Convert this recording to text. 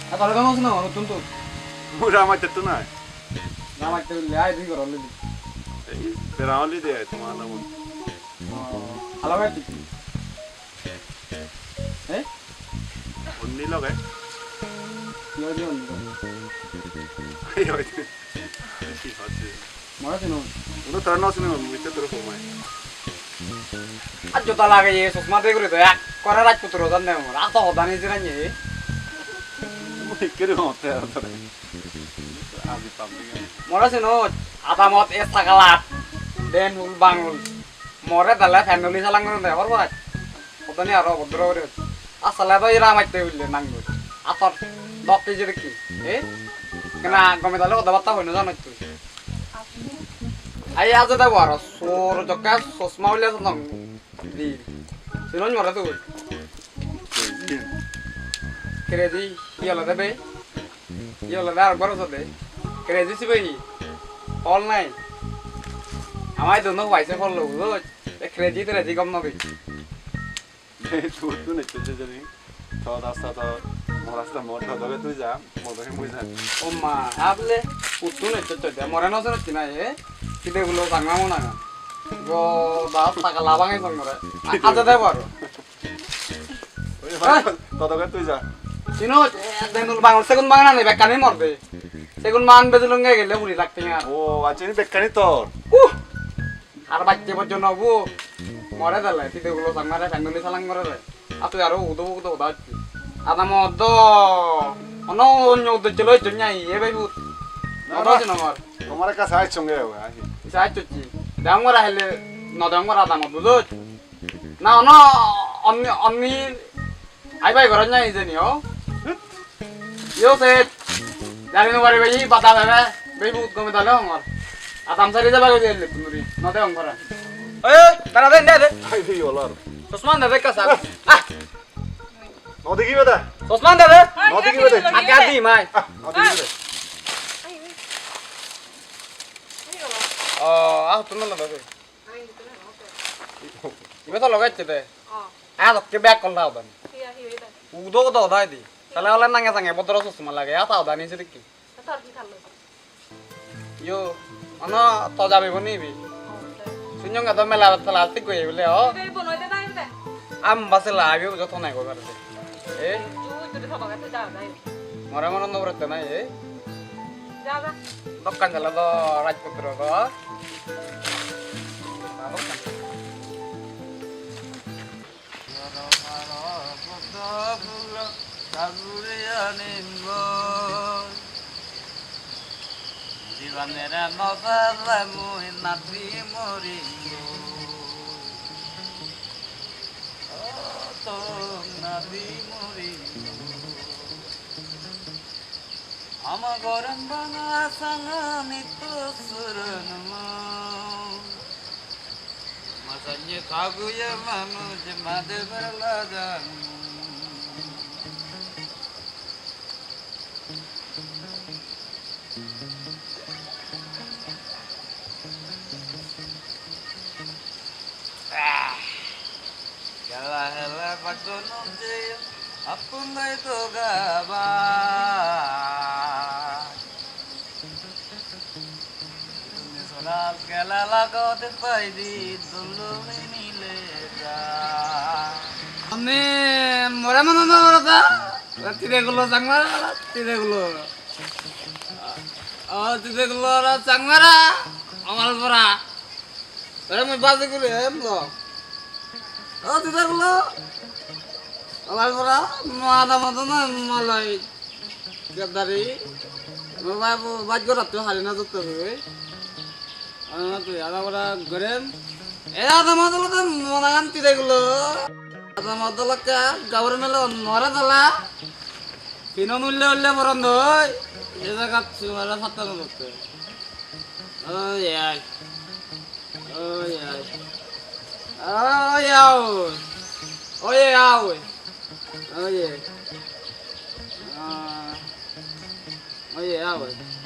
তাহলে কেমন আছে না নতুন তো মুরা আমাদের তো নাই আমার তো লাই দিই করলে দি এই বেরাওলি দে তোমার নাম আলাদা কি হ্যাঁ উন্নি লগে কি হইছে এই হইছে কি হচ্ছে মরা দিন উনো তার নাম শুনে মিতে তোর কমায় আজ জোতা লাগে এ চশমা দে করে তো এক করে রাজপুত্র জান না মোর আত হদানি জিরানি মুই কেরে হতে তোরে আজি পাবলিক মরা দিন আদামত এ সাকালাত দেন উল বাংল মরে দালা ফ্যামিলি সালাং করে দে হর ভাই হদানি আর ভদ্র করে আসলে তো ইরা মাইতে হইলে নাঙ্গু আতর 10 কেজি কি এ কেনা গমে দালে কথা বার্তা হইনো জানো তুই আই আজ দা বড় সোর জকা চশমা হইলে তো দি সিনন মরা তো ক্রেজি ইয়লা দেবে ইয়লা আর বড় সদে ক্রেজি সিবে অল নাই আমায় দোনো পয়সা ফললো বুঝো ক্রেজি ক্রেজি কম নবে তুই তুই নেতে জানি তো রাস্তা তো রাস্তা মোর ধরে তুই যা মোদকে মুই যা ও মা আবলে পুতুন এত তো মরে না সরতি না এ কিতে গুলো সাংমামো না গো দা টাকা লাভাঙে সঙ্গরে আজ দে বড় তোদকে তুই যা চিনো দেনুল বাংল সেগুন বাংলা নেই বেকানি মরবে সেগুন মান বেজলঙ্গে গেলে বুড়ি লাগতে না ও আজনি বেকানি তোর আর বাচ্চা পর্যন্ত হবু মরে দিলে কিতে গুলো সাংমারে ফ্যামিলি সালাং করে রে আর তুই আরো উদো উদো উদা আদাম অদ অন্য অন্য উদ্দেশ্য চলো জন্যাই এ ভাই ভূত নদা আমার তোমার কাছে আইছ সঙ্গে আহি সাইচি ডাঙরা হেলে ন ডাঙরা আদাম বুঝো না অন্য অন্য অন্য আই ভাই ঘর নাই জানি ও ইও সে জানি না বাড়ি ভাই বাতা ভাবে ভাই ভূত কমে দালে আমার আদাম সারি যাবা গেলে তুমি নদে অঙ্গরা এ তারা দেন দে আই ভি ওলার ওসমান দে কাসা নদী কি বেদা ওসমান দে নদী কি বেদা আগে আদি মাই নদী কি বেদা ও আহ তুমি না দাদা ইবে তো লাগাইছে দে আ তো কে ব্যাক করলা ওদান উদো তো দাই দি তাহলে হলে নাঙ্গে সাঙ্গে বদর সুসমা লাগে আ তাও দানি সে কি ইয়ো আনা তো যাবে বনিবি শুনঙ্গা তো মেলা তালা আস্তে কই বলে ও আম বাসে লাগবে যত নাই কই পারতে এ মরে মন নবরতে নাই এ দোকান চালা তো রাজপুত্র গো জীবনের নজালা মুই নাতি মরিব তো নাতি মরিব আমার গরম বাঙা সাঙা নিত সুরন মাসাnye কাগুয়ে মানুষ মাদে বেলা জান Gala hela pagono je apun dai to gaba Tune soral gala lagote paidi dulu nile ja Ame mora mano na rata tire gulo sangmara tire gulo tire gulo ra sangmara amal pora Ore moi baze gulo emlo tita gulo amal pora mada mada na malai gadari babu baj gorat to halina jotto hobe ana to ada pora gorem e ada madalo to monagan tita gulo ada madalo ka gawre melo nora dala kino nulle ulle boron doi e jaga sumara satano botte oh yeah oh yeah oh yeah oh yeah oh yeah oh yeah